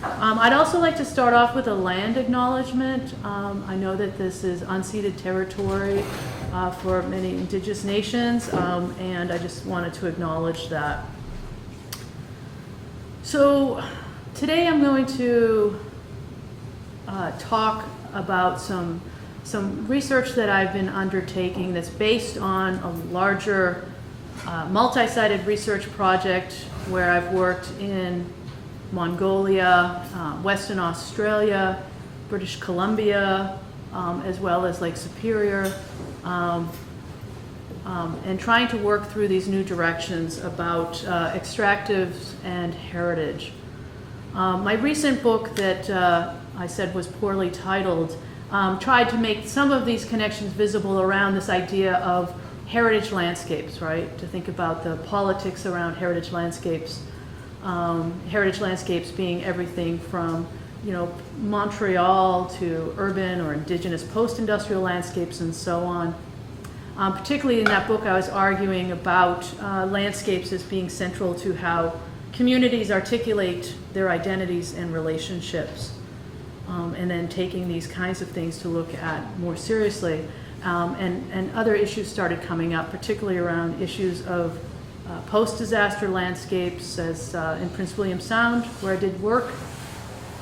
I'd also like to start off with a land acknowledgement. I know that this is unceded territory for many indigenous nations, and I just wanted to acknowledge that. So today I'm going to talk about some research that I've been undertaking that's based on a larger multi-sited research project where I've worked in Mongolia, Western Australia, British Columbia, as well as Lake Superior, and trying to work through these new directions about extractives and heritage. My recent book that I said was poorly titled tried to make some of these connections visible around this idea of heritage landscapes, right? To think about the politics around heritage landscapes. Heritage landscapes being everything from, Montreal to urban or indigenous post-industrial landscapes and so on. Particularly in that book, I was arguing about landscapes as being central to how communities articulate their identities and relationships, and then taking these kinds of things to look at more seriously. And other issues started coming up, particularly around issues of post-disaster landscapes, as in Prince William Sound, where I did work,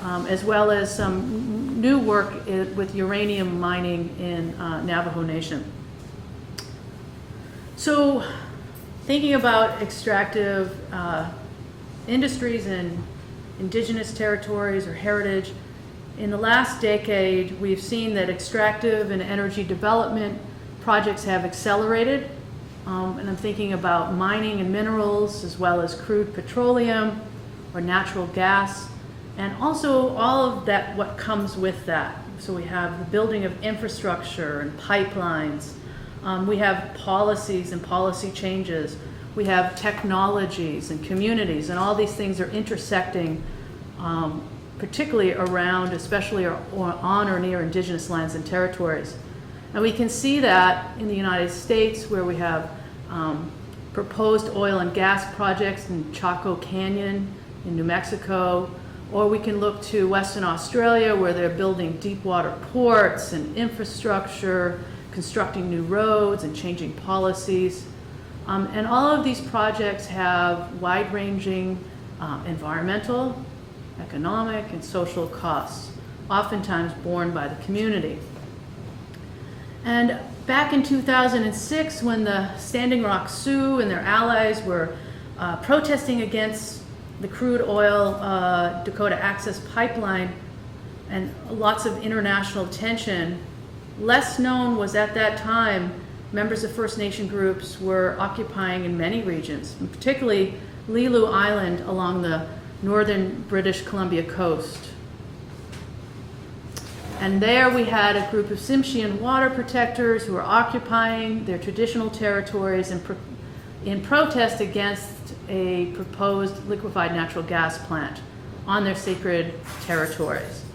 as well as some new work with uranium mining in Navajo Nation. So, thinking about extractive industries in indigenous territories or heritage, in the last decade, we've seen that extractive and energy development projects have accelerated. And I'm thinking about mining and minerals, as well as crude petroleum or natural gas, and also all of that, what comes with that. So we have the building of infrastructure and pipelines. We have policies and policy changes. We have technologies and communities, and all these things are intersecting, particularly around, especially on or near indigenous lands and territories. And we can see that in the United States, where we have proposed oil and gas projects in Chaco Canyon in New Mexico, or we can look to Western Australia, where they're building deep water ports and infrastructure, constructing new roads and changing policies. And all of these projects have wide-ranging environmental, economic, and social costs, oftentimes borne by the community. And back in 2006, when the Standing Rock Sioux and their allies were protesting against the crude oil Dakota Access Pipeline and lots of international tension, less known was at that time members of First Nation groups were occupying in many regions, and particularly Lilu Island along the northern British Columbia coast. And there we had a group of Tsimshian water protectors who were occupying their traditional territories in protest against a proposed liquefied natural gas plant on their sacred territories.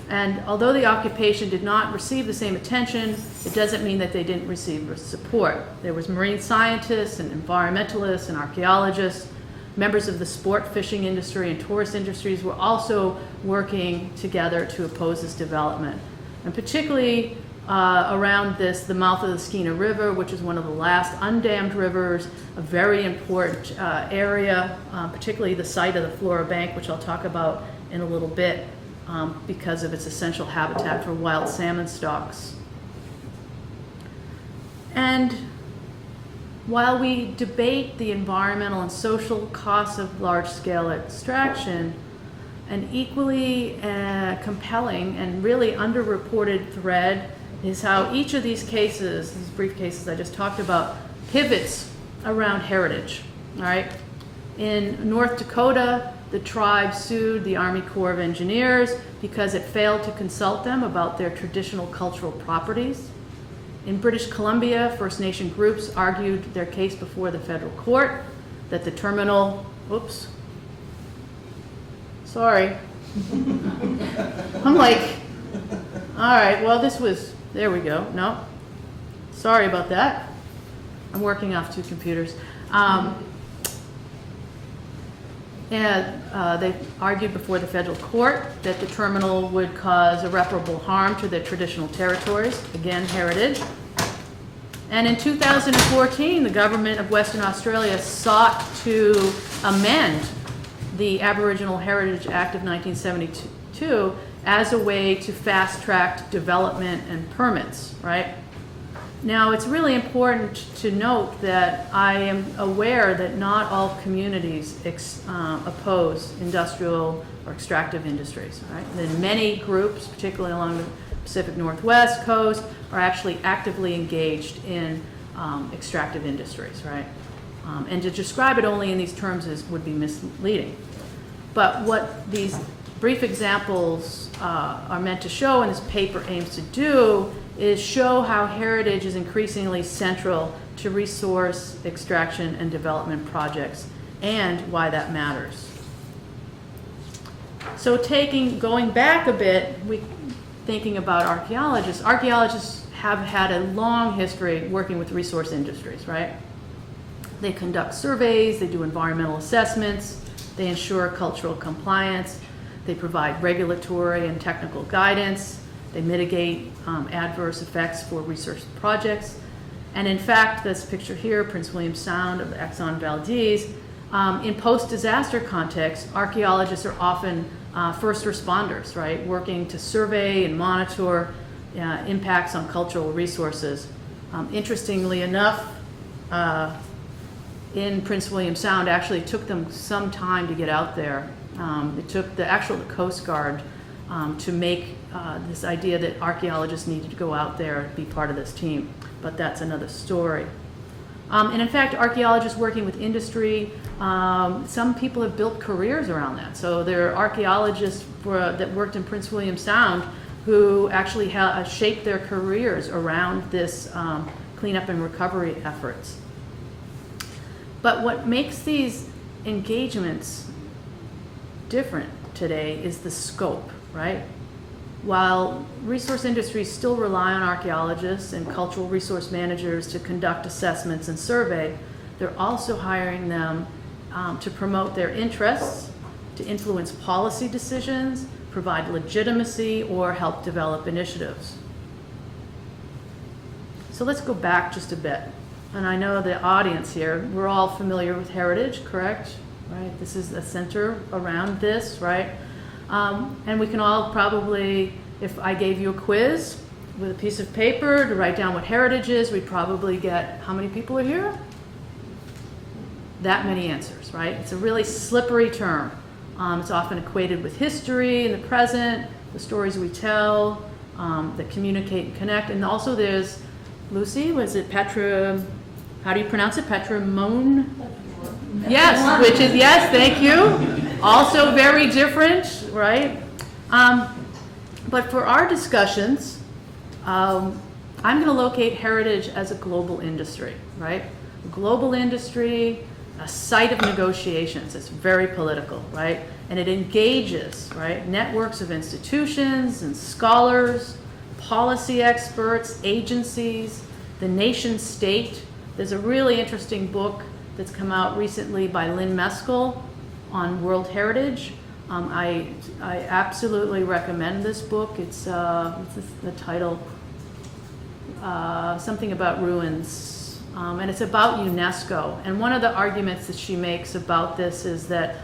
And although the occupation did not receive the same attention, it doesn't mean that they didn't receive support. There was marine scientists and environmentalists and archeologists. Members of the sport fishing industry and tourist industries were also working together to oppose this development. And particularly around the mouth of the Skeena River, which is one of the last undammed rivers, a very important area, particularly the site of the Flora Bank, which I'll talk about in a little bit, because of its essential habitat for wild salmon stocks. And while we debate the environmental and social costs of large-scale extraction, an equally compelling and really underreported thread is how each of these cases, these brief cases I just talked about, pivots around heritage, all right? In North Dakota, the tribe sued the Army Corps of Engineers because it failed to consult them about their traditional cultural properties. In British Columbia, First Nation groups argued their case before the federal court that the terminal, oops, sorry. I'm like, all right, well, this was, there we go. No, sorry about that. I'm working off two computers. And they argued before the federal court that the terminal would cause irreparable harm to their traditional territories, again, heritage. And in 2014, the government of Western Australia sought to amend the Aboriginal Heritage Act of 1972 as a way to fast-track development and permits, right? Now, it's really important to note that I am aware that not all communities oppose industrial or extractive industries, right? And many groups, particularly along the Pacific Northwest coast, are actually actively engaged in extractive industries, right? And to describe it only in these terms would be misleading. But what these brief examples are meant to show, and this paper aims to do, is show how heritage is increasingly central to resource extraction and development projects and why that matters. So going back a bit, thinking about archaeologists have had a long history working with resource industries, right? They conduct surveys, they do environmental assessments, they ensure cultural compliance, they provide regulatory and technical guidance, they mitigate adverse effects for research projects. And in fact, this picture here, Prince William Sound of the Exxon Valdez, in post-disaster context, archaeologists are often first responders, right? Working to survey and monitor impacts on cultural resources. Interestingly enough, in Prince William Sound, actually it took them some time to get out there. It took the Coast Guard to make this idea that archaeologists needed to go out there and be part of this team, but that's another story. And in fact, archaeologists working with industry, some people have built careers around that. So there are archaeologists that worked in Prince William Sound who actually shaped their careers around this cleanup and recovery efforts. But what makes these engagements different today is the scope, right? While resource industries still rely on archaeologists and cultural resource managers to conduct assessments and survey, they're also hiring them to promote their interests, to influence policy decisions, provide legitimacy, or help develop initiatives. So let's go back just a bit. And I know the audience here, we're all familiar with heritage, correct? Right? This is the center around this, right? And we can all probably, if I gave you a quiz with a piece of paper to write down what heritage is, we'd probably get, how many people are here? That many answers, right? It's a really slippery term. It's often equated with history in the present, the stories we tell, that communicate and connect. And also there's, Lucy, was it Petra, how do you pronounce it? Petramone? Yes, which is, yes, thank you. Also very different, right? But for our discussions, I'm going to locate heritage as a global industry, right? A global industry, a site of negotiations. It's very political, right? And it engages, right, networks of institutions and scholars, policy experts, agencies, the nation state. There's a really interesting book that's come out recently by Lynn Meskel on World Heritage. I absolutely recommend this book. It's what's the title? Something about ruins, and it's about UNESCO. And one of the arguments that she makes about this is that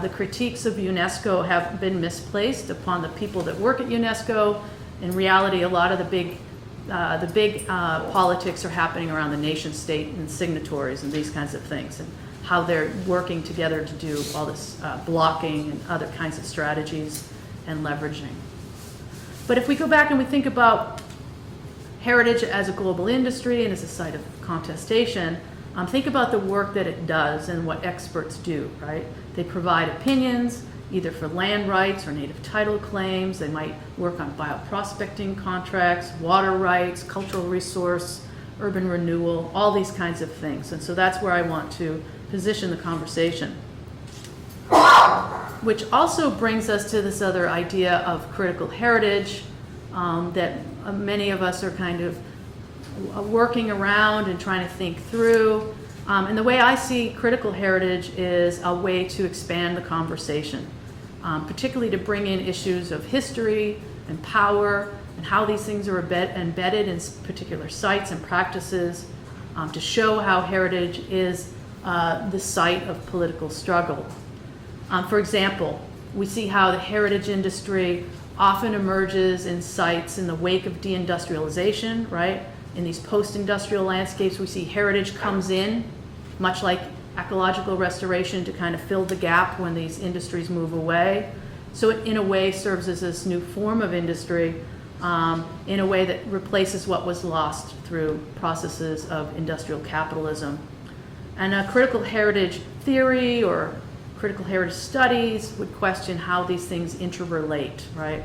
the critiques of UNESCO have been misplaced upon the people that work at UNESCO. In reality, a lot of the big politics are happening around the nation state and signatories and these kinds of things, and how they're working together to do all this blocking and other kinds of strategies and leveraging. But if we go back and we think about heritage as a global industry and as a site of contestation, think about the work that it does and what experts do, right? They provide opinions, either for land rights or native title claims. They might work on bioprospecting contracts, water rights, cultural resource, urban renewal, all these kinds of things. And so that's where I want to position the conversation. Which also brings us to this other idea of critical heritage that many of us are kind of working around and trying to think through. And the way I see critical heritage is a way to expand the conversation, particularly to bring in issues of history and power and how these things are embedded in particular sites and practices, to show how heritage is the site of political struggle. For example, we see how the heritage industry often emerges in sites in the wake of deindustrialization, right? In these post-industrial landscapes, we see heritage comes in, much like ecological restoration, to kind of fill the gap when these industries move away. So it, in a way, serves as this new form of industry, in a way that replaces what was lost through processes of industrial capitalism. And a critical heritage theory or critical heritage studies would question how these things interrelate, right?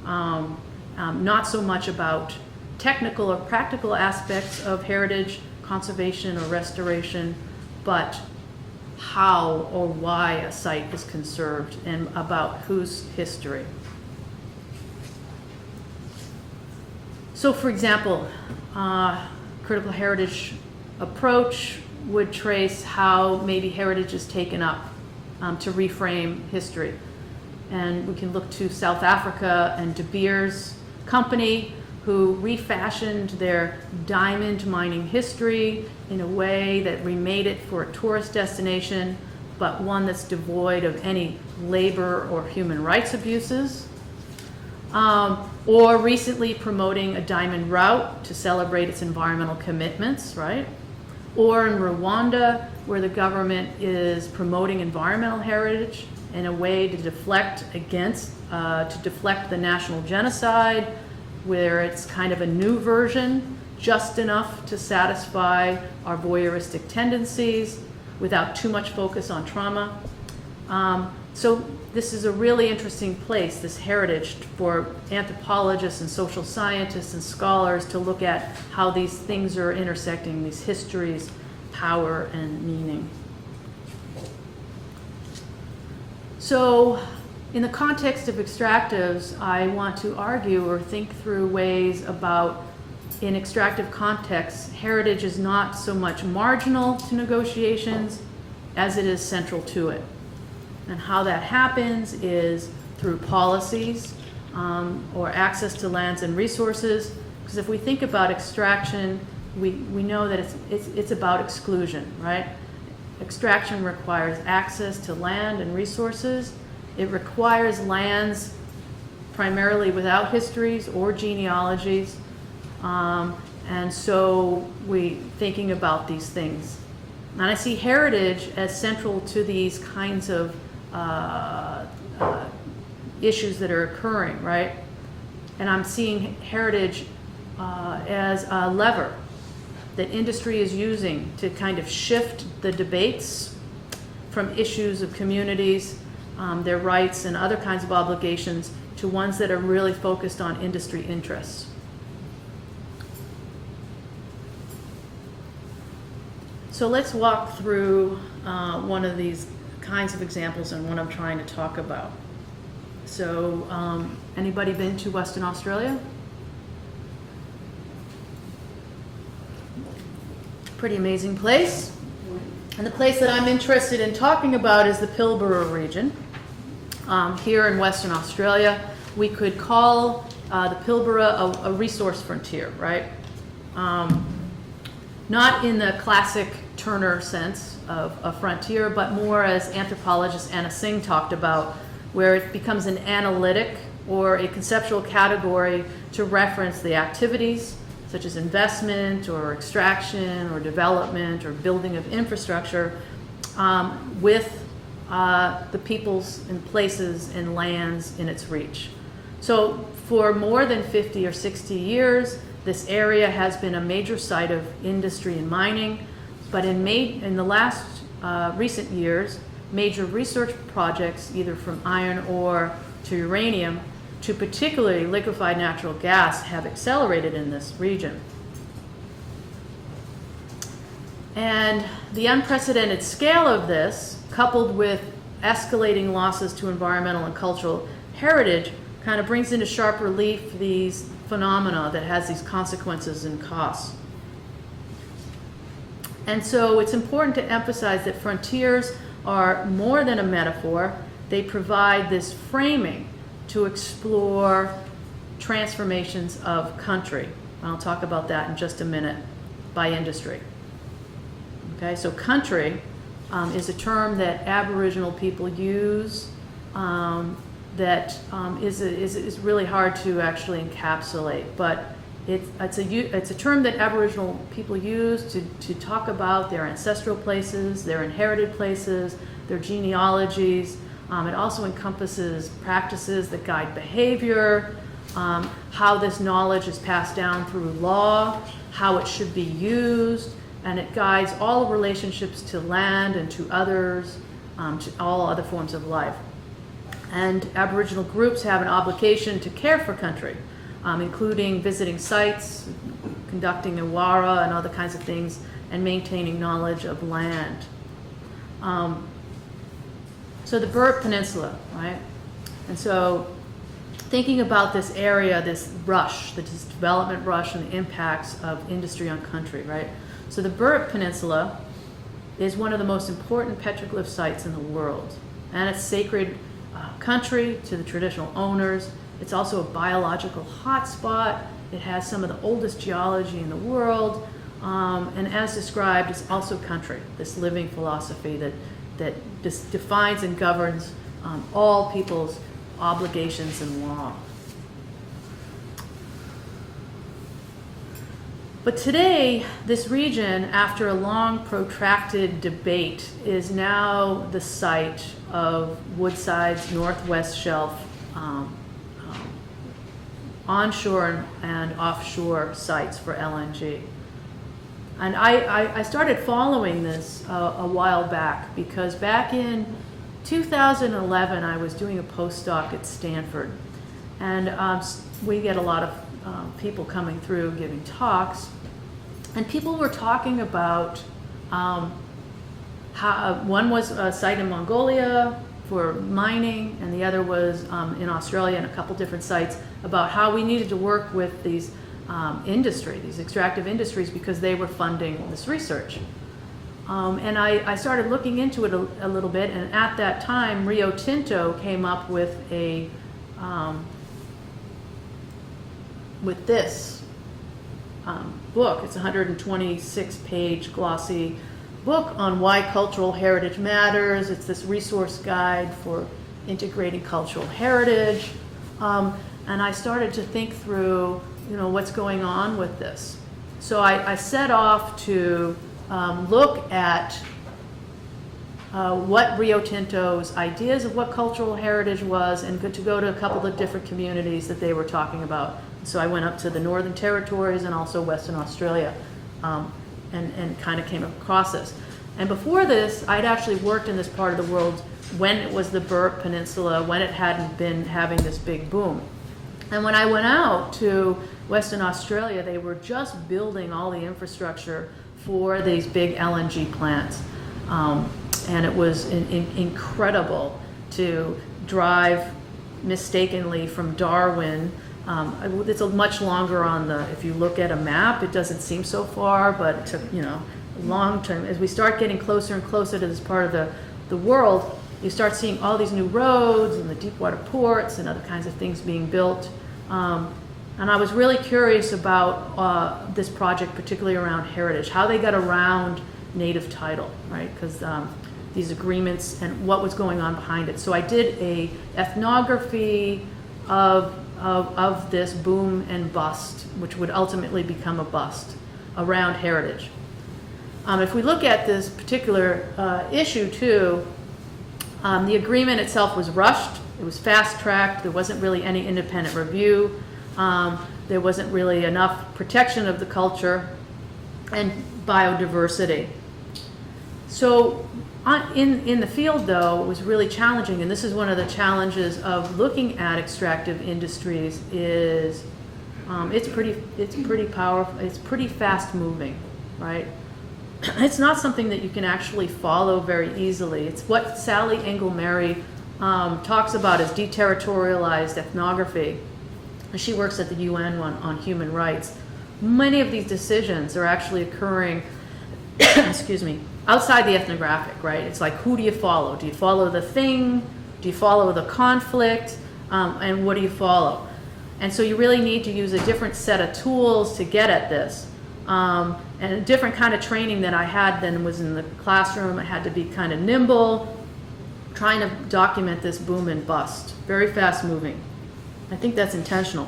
Not so much about technical or practical aspects of heritage conservation or restoration, but how or why a site is conserved and about whose history. So, for example, critical heritage approach would trace how maybe heritage is taken up to reframe history. And we can look to South Africa and De Beers Company, who refashioned their diamond mining history in a way that remade it for a tourist destination, but one that's devoid of any labor or human rights abuses. Or recently promoting a diamond route to celebrate its environmental commitments, right? Or in Rwanda, where the government is promoting environmental heritage in a way to deflect the national genocide, where it's kind of a new version, just enough to satisfy our voyeuristic tendencies without too much focus on trauma. So this is a really interesting place, this heritage, for anthropologists and social scientists and scholars to look at how these things are intersecting, these histories, power, and meaning. So in the context of extractives, I want to argue or think through ways about, in extractive contexts, heritage is not so much marginal to negotiations as it is central to it. And how that happens is through policies or access to lands and resources. Because if we think about extraction, we know that it's about exclusion, right? Extraction requires access to land and resources. It requires lands primarily without histories or genealogies. And so we're thinking about these things. And I see heritage as central to these kinds of issues that are occurring, right? And I'm seeing heritage as a lever that industry is using to kind of shift the debates from issues of communities, their rights and other kinds of obligations, to ones that are really focused on industry interests. So let's walk through one of these kinds of examples and what I'm trying to talk about. So anybody been to Western Australia? Pretty amazing place. And the place that I'm interested in talking about is the Pilbara region. Here in Western Australia, we could call the Pilbara a resource frontier, right? Not in the classic Turner sense of a frontier, but more as anthropologist Anna Singh talked about, where it becomes an analytic or a conceptual category to reference the activities such as investment or extraction or development or building of infrastructure with the peoples and places and lands in its reach. So for more than 50 or 60 years, this area has been a major site of industry and mining, but in the last recent years, major research projects, either from iron ore to uranium to particularly liquefied natural gas, have accelerated in this region. And the unprecedented scale of this, coupled with escalating losses to environmental and cultural heritage, kind of brings into sharp relief these phenomena that has these consequences and costs. And so it's important to emphasize that frontiers are more than a metaphor. They provide this framing to explore transformations of country. I'll talk about that in just a minute, by industry. Okay, so country is a term that Aboriginal people use that is really hard to actually encapsulate, but it's a term that Aboriginal people use to talk about their ancestral places, their inherited places, their genealogies. It also encompasses practices that guide behavior, how this knowledge is passed down through law, how it should be used, and it guides all relationships to land and to others, to all other forms of life. And Aboriginal groups have an obligation to care for country, including visiting sites, conducting awara and other kinds of things, and maintaining knowledge of land. So the Baird Peninsula, right? And so thinking about this area, this rush, this development rush and the impacts of industry on country, right? So the Baird Peninsula is one of the most important petroglyph sites in the world. And it's sacred country to the traditional owners. It's also a biological hotspot. It has some of the oldest geology in the world. And as described, it's also country, this living philosophy that defines and governs all people's obligations and law. But today, this region, after a long protracted debate, is now the site of Woodside's Northwest Shelf onshore and offshore sites for LNG. And I started following this a while back because back in 2011 I was doing a postdoc at Stanford, and we get a lot of people coming through giving talks, and people were talking about how one was a site in Mongolia for mining, and the other was in Australia and a couple different sites, about how we needed to work with these these extractive industries, because they were funding this research. And I started looking into it a little bit, and at that time Rio Tinto came up with this book. It's a 126-page glossy book on why cultural heritage matters. It's this resource guide for integrating cultural heritage. And I started to think through, what's going on with this. So I set off to look at what Rio Tinto's ideas of what cultural heritage was, and to go to a couple of different communities that they were talking about. So I went up to the Northern Territories and also Western Australia, and kind of came across this. And before this, I'd actually worked in this part of the world when it was the Baird Peninsula, when it hadn't been having this big boom. And when I went out to Western Australia, they were just building all the infrastructure for these big LNG plants. And it was incredible to drive mistakenly from Darwin. It's a much longer if you look at a map, it doesn't seem so far, but it took, a long time. As we start getting closer and closer to this part of the world, you start seeing all these new roads and the deep water ports and other kinds of things being built. And I was really curious about this project, particularly around heritage, how they got around native title, right? Because these agreements and what was going on behind it. So I did a ethnography of this boom and bust, which would ultimately become a bust, around heritage. If we look at this particular issue too, the agreement itself was rushed. It was fast-tracked. There wasn't really any independent review. There wasn't really enough protection of the culture and biodiversity. So in the field, though, it was really challenging, and this is one of the challenges of looking at extractive industries is it's pretty powerful. It's pretty fast-moving, right? It's not something that you can actually follow very easily. It's what Sally Engle-Merry talks about as deterritorialized ethnography. She works at the UN on human rights. Many of these decisions are actually occurring excuse me, outside the ethnographic, right? It's like, who do you follow? Do you follow the thing? Do you follow the conflict? And what do you follow? And so you really need to use a different set of tools to get at this. And a different kind of training that I had than was in the classroom. I had to be kind of nimble, trying to document this boom and bust, very fast moving. I think that's intentional.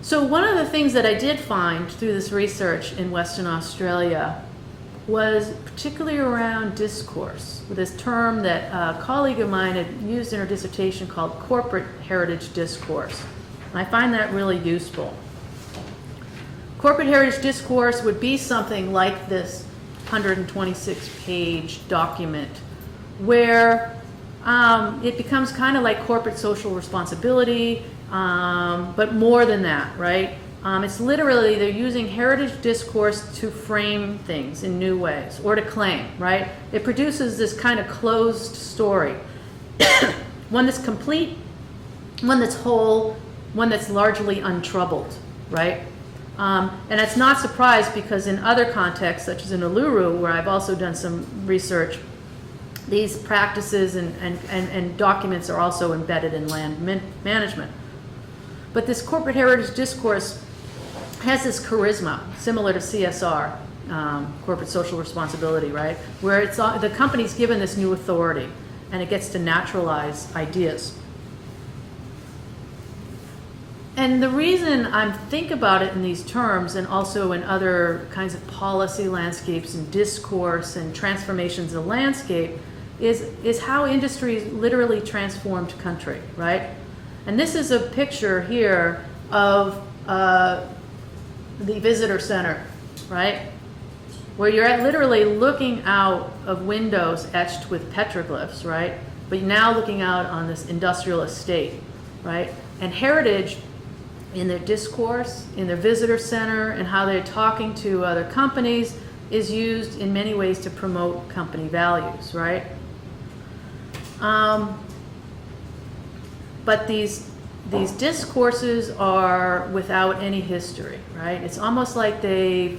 So one of the things that I did find through this research in Western Australia was particularly around discourse, with this term that a colleague of mine had used in her dissertation called corporate heritage discourse. And I find that really useful. Corporate heritage discourse would be something like this 126-page document where it becomes kind of like corporate social responsibility, but more than that, right? It's literally, they're using heritage discourse to frame things in new ways, or to claim, right? It produces this kind of closed story. One that's complete, one that's whole, one that's largely untroubled, right? And it's not surprised because in other contexts, such as in Uluru, where I've also done some research, these practices and documents are also embedded in land management. But this corporate heritage discourse has this charisma, similar to CSR, corporate social responsibility, right? Where it's the company's given this new authority, and it gets to naturalize ideas. And the reason I think about it in these terms, and also in other kinds of policy landscapes and discourse and transformations of landscape, is how industries literally transformed country, right? And this is a picture here of the visitor center, right? Where you're literally looking out of windows etched with petroglyphs, right? But now looking out on this industrial estate, right? And heritage in their discourse, in their visitor center, and how they're talking to other companies is used in many ways to promote company values, right? But these discourses are without any history, right? It's almost like they're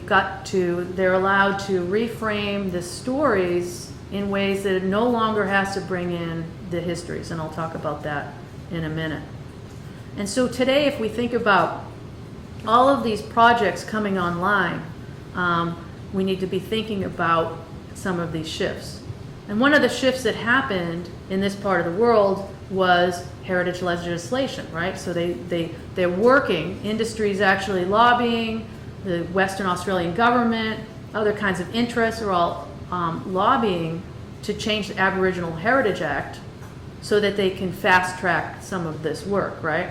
allowed to reframe the stories in ways that it no longer has to bring in the histories, and I'll talk about that in a minute. And so today, if we think about all of these projects coming online, we need to be thinking about some of these shifts. And one of the shifts that happened in this part of the world was heritage legislation, right? So they're working, industries actually lobbying, the Western Australian government, other kinds of interests are all lobbying to change the Aboriginal Heritage Act so that they can fast track some of this work, right?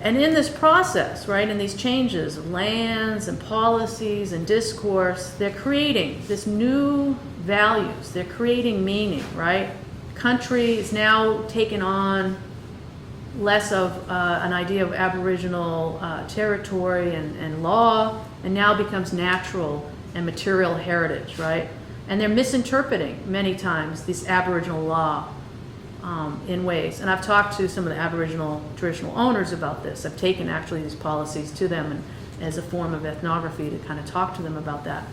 And in this process, right, in these changes of lands and policies and discourse, they're creating this new values, they're creating meaning, right? Country is now taken on less of an idea of Aboriginal territory and law, and now becomes natural and material heritage, right? And they're misinterpreting many times this Aboriginal law in ways. And I've talked to some of the Aboriginal traditional owners about this. I've taken actually these policies to them and as a form of ethnography to kind of talk to them about that.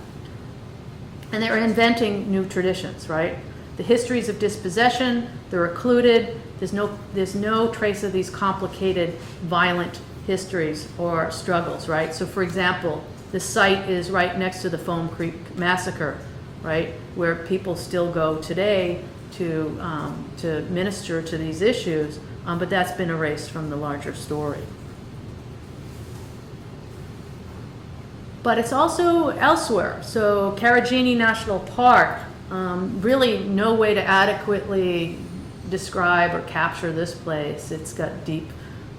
And they're inventing new traditions, right? The histories of dispossession, they're occluded. There's no trace of these complicated, violent histories or struggles, right? So for example, the site is right next to the Foam Creek Massacre, right? Where people still go today to minister to these issues, but that's been erased from the larger story. But it's also elsewhere. So Karajini National Park, really no way to adequately describe or capture this place. It's got deep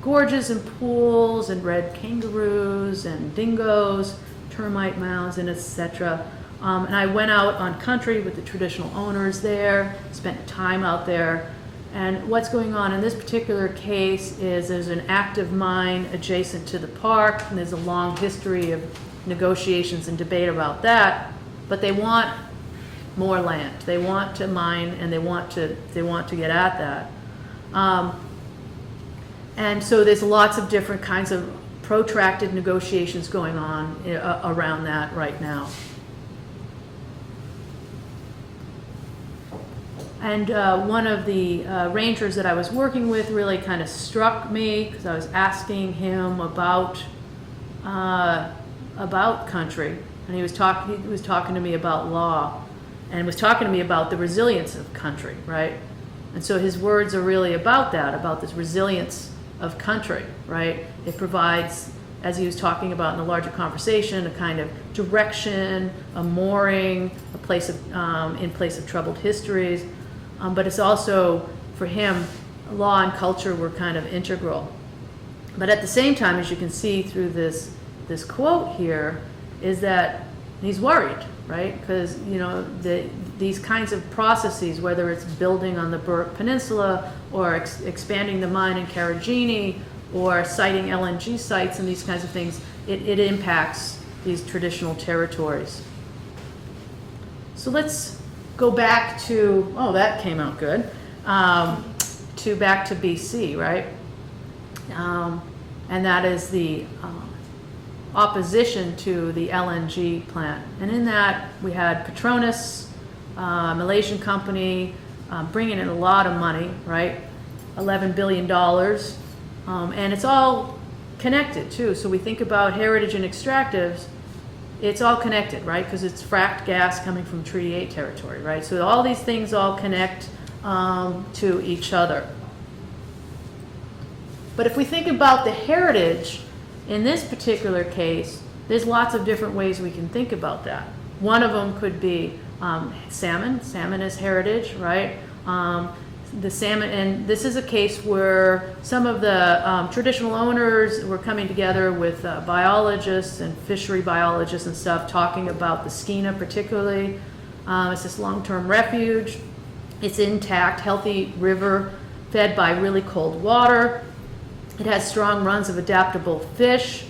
gorges and pools and red kangaroos and dingoes, termite mounds, and etc. And I went out on country with the traditional owners there, spent time out there. And what's going on in this particular case is there's an active mine adjacent to the park, and there's a long history of negotiations and debate about that, but they want more land. They want to mine, and they want to get at that. And so there's lots of different kinds of protracted negotiations going on around that right now. And one of the rangers that I was working with really kind of struck me because I was asking him about country, and he was talking to me about law, and was talking to me about the resilience of country, right? And so his words are really about that, about this resilience of country, right? It provides, as he was talking about in the larger conversation, a kind of direction, a mooring, a place of in place of troubled histories. But it's also, for him, law and culture were kind of integral. But at the same time, as you can see through this quote here, is that he's worried, right? Because, you know, these kinds of processes, whether it's building on the Burke Peninsula or expanding the mine in Carragini or siting LNG sites and these kinds of things, it impacts these traditional territories. So let's go back to, oh, that came out good, back to BC, right? And that is the opposition to the LNG plant. And in that, we had Petronas, Malaysian company, bringing in a lot of money, right? $11 billion. And it's all connected, too. So we think about heritage and extractives, it's all connected, right? Because it's fracked gas coming from Treaty 8 territory, right? So all these things all connect to each other. But if we think about the heritage, in this particular case, there's lots of different ways we can think about that. One of them could be salmon. Salmon is heritage, right? The salmon, and this is a case where some of the traditional owners were coming together with biologists and fishery biologists and stuff, talking about the Skeena particularly. It's this long-term refuge. It's intact, healthy river fed by really cold water. It has strong runs of adaptable fish.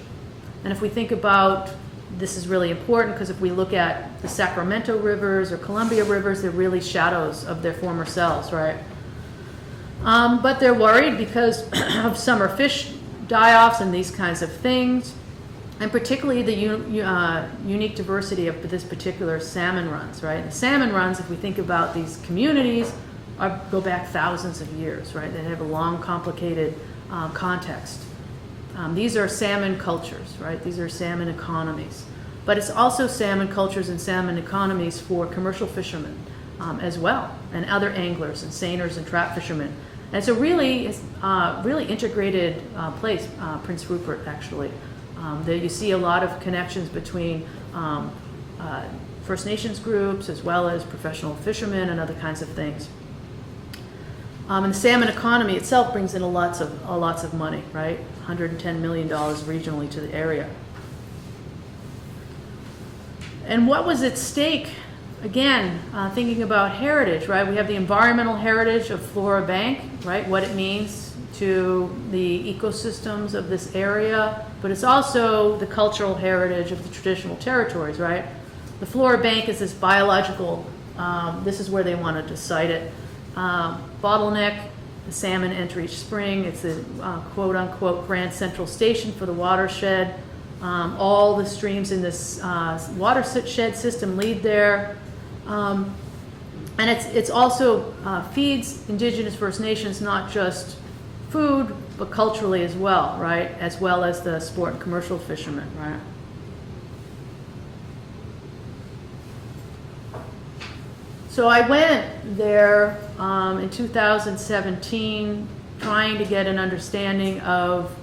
And if we think about, this is really important because if we look at the Sacramento rivers or Columbia rivers, they're really shadows of their former selves, right? But they're worried because of summer fish die-offs and these kinds of things, and particularly the unique diversity of this particular salmon runs, right? The salmon runs, if we think about these communities, go back thousands of years, right? They have a long, complicated context. These are salmon cultures, right? These are salmon economies. But it's also salmon cultures and salmon economies for commercial fishermen as well, and other anglers and seiners and trap fishermen. And it's a really integrated place, Prince Rupert, actually. There you see a lot of connections between First Nations groups as well as professional fishermen and other kinds of things. And the salmon economy itself brings in lots of money, right? $110 million regionally to the area. And what was at stake? Again, thinking about heritage, right? We have the environmental heritage of Flora Bank, right? What it means to the ecosystems of this area, but it's also the cultural heritage of the traditional territories, right? The Flora Bank is this biological, this is where they wanted to site it, bottleneck. The salmon enter each spring. It's the quote-unquote Grand Central Station for the watershed. All the streams in this watershed system lead there. And it's also feeds Indigenous First Nations not just food, but culturally as well, right? As well as the sport and commercial fishermen, right? So I went there in 2017 trying to get an understanding of,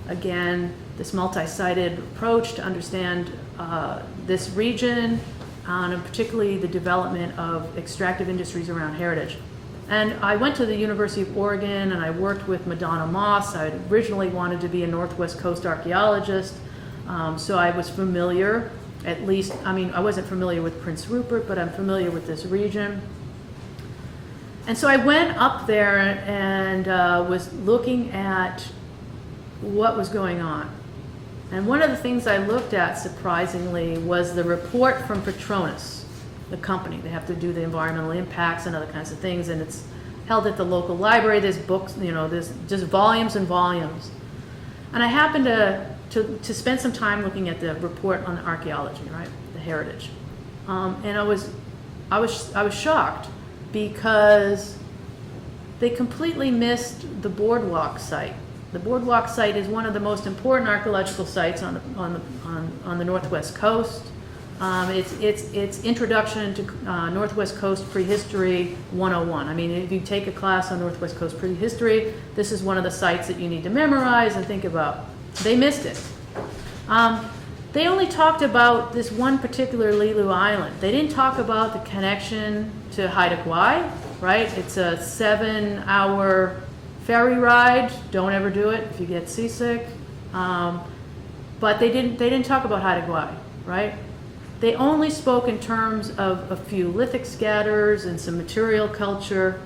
again, this multi-sided approach to understand this region, and particularly the development of extractive industries around heritage. And I went to the University of Oregon and I worked with Madonna Moss. I originally wanted to be a Northwest Coast archaeologist, so I was familiar, at least, I mean, I wasn't familiar with Prince Rupert, but I'm familiar with this region. And so I went up there and was looking at what was going on. And one of the things I looked at, surprisingly, was the report from Petronas, the company. They have to do the environmental impacts and other kinds of things, and it's held at the local library. There's books, you know, there's just volumes and volumes. And I happened to to spend some time looking at the report on the archaeology, right, the heritage, and I was shocked because they completely missed the boardwalk site. The boardwalk site is one of the most important archaeological sites on the Northwest Coast. It's Introduction to Northwest Coast Prehistory 101. I mean, if you take a class on Northwest Coast Prehistory, this is one of the sites that you need to memorize and think about. They missed it. They only talked about this one particular Lilu Island. They didn't talk about the connection to Haida Gwaii, right? It's a 7-hour ferry ride. Don't ever do it if you get seasick. But they didn't talk about Haida Gwaii, right? They only spoke in terms of a few lithic scatters and some material culture.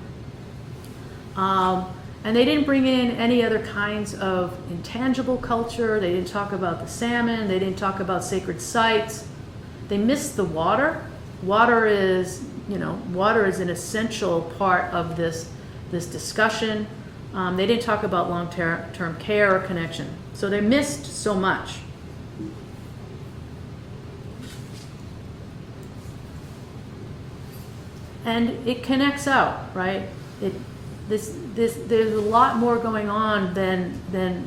And they didn't bring in any other kinds of intangible culture. They didn't talk about the salmon. They didn't talk about sacred sites. They missed the water. Water is an essential part of this discussion. They didn't talk about long-term care or connection. So they missed so much. And it connects out, right? There's a lot more going on than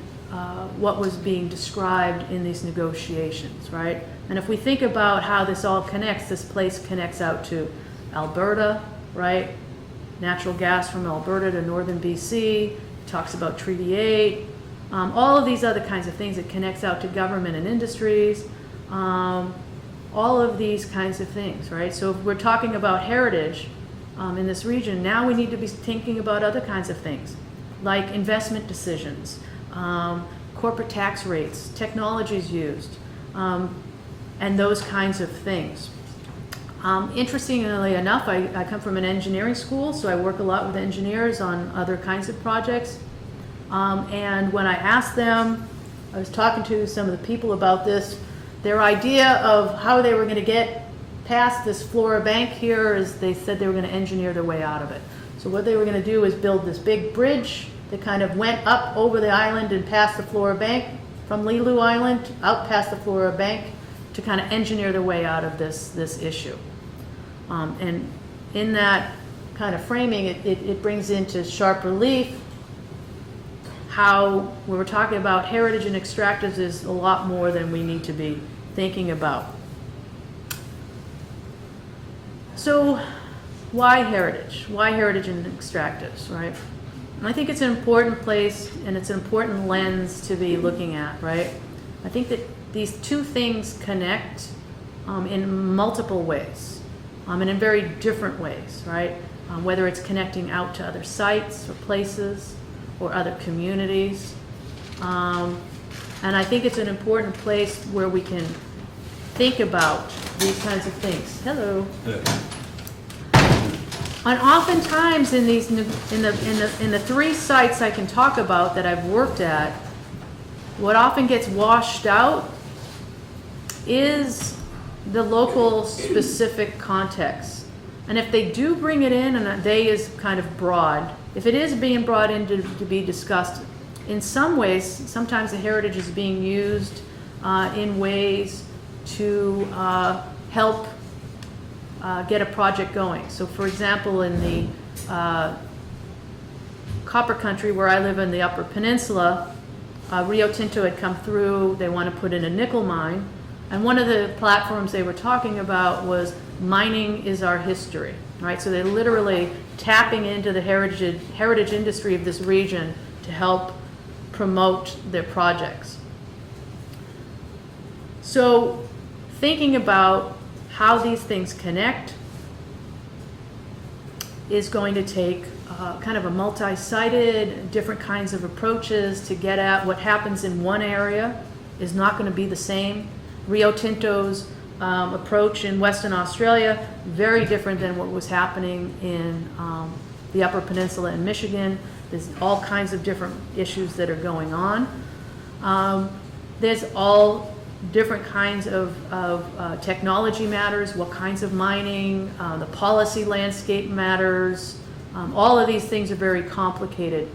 what was being described in these negotiations, right? And if we think about how this all connects, this place connects out to Alberta, right? Natural gas from Alberta to northern BC, talks about Treaty 8, all of these other kinds of things. It connects out to government and industries, all of these kinds of things, right? So if we're talking about heritage in this region, now we need to be thinking about other kinds of things, like investment decisions, corporate tax rates, technologies used, and those kinds of things. Interestingly enough, I come from an engineering school, so I work a lot with engineers on other kinds of projects. And when I asked them, I was talking to some of the people about this, their idea of how they were going to get past this Flora bank here is they said they were going to engineer their way out of it. So what they were going to do is build this big bridge that kind of went up over the island and past the Flora bank, from Lilu Island out past the Flora bank, to kind of engineer their way out of this issue. And in that kind of framing, it brings into sharp relief how when we're talking about heritage and extractives is a lot more than we need to be thinking about. So why heritage? Why heritage and extractives, right? And I think it's an important place and it's an important lens to be looking at, right? I think that these two things connect in multiple ways and in very different ways, right? Whether it's connecting out to other sites or places or other communities. And I think it's an important place where we can think about these kinds of things. Hello. And oftentimes in these in the three sites I can talk about that I've worked at, what often gets washed out is the local specific context. And if they do bring it in, and they is kind of broad, if it is being brought in to be discussed, in some ways, sometimes the heritage is being used in ways to help get a project going. So for example, in the copper country where I live in the Upper Peninsula, Rio Tinto had come through, they want to put in a nickel mine, and one of the platforms they were talking about was mining is our history, right? So they're literally tapping into the heritage industry of this region to help promote their projects. So thinking about how these things connect is going to take kind of a multi-sided, different kinds of approaches to get at what happens in one area is not going to be the same. Rio Tinto's approach in Western Australia, very different than what was happening in the Upper Peninsula in Michigan. There's all kinds of different issues that are going on. There's all different kinds of technology matters, what kinds of mining, the policy landscape matters. All of these things are very complicated.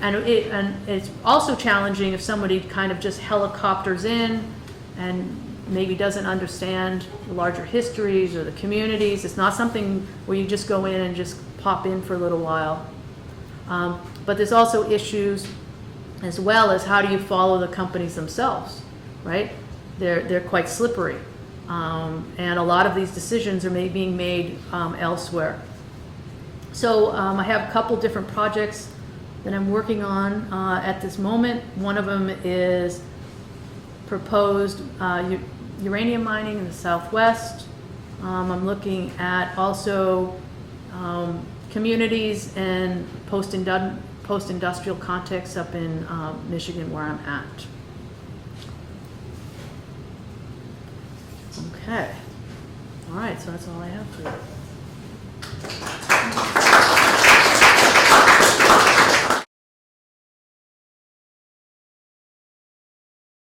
and it's also challenging if somebody kind of just helicopters in and maybe doesn't understand the larger histories or the communities. It's not something where you just go in and just pop in for a little while. But there's also issues as well as how do you follow the companies themselves, right? They're quite slippery. And a lot of these decisions are being made elsewhere. So I have a couple different projects that I'm working on at this moment. One of them is proposed uranium mining in the Southwest. I'm looking at also communities and post-industrial contexts up in Michigan where I'm at. Okay. All right, so that's all I have for you.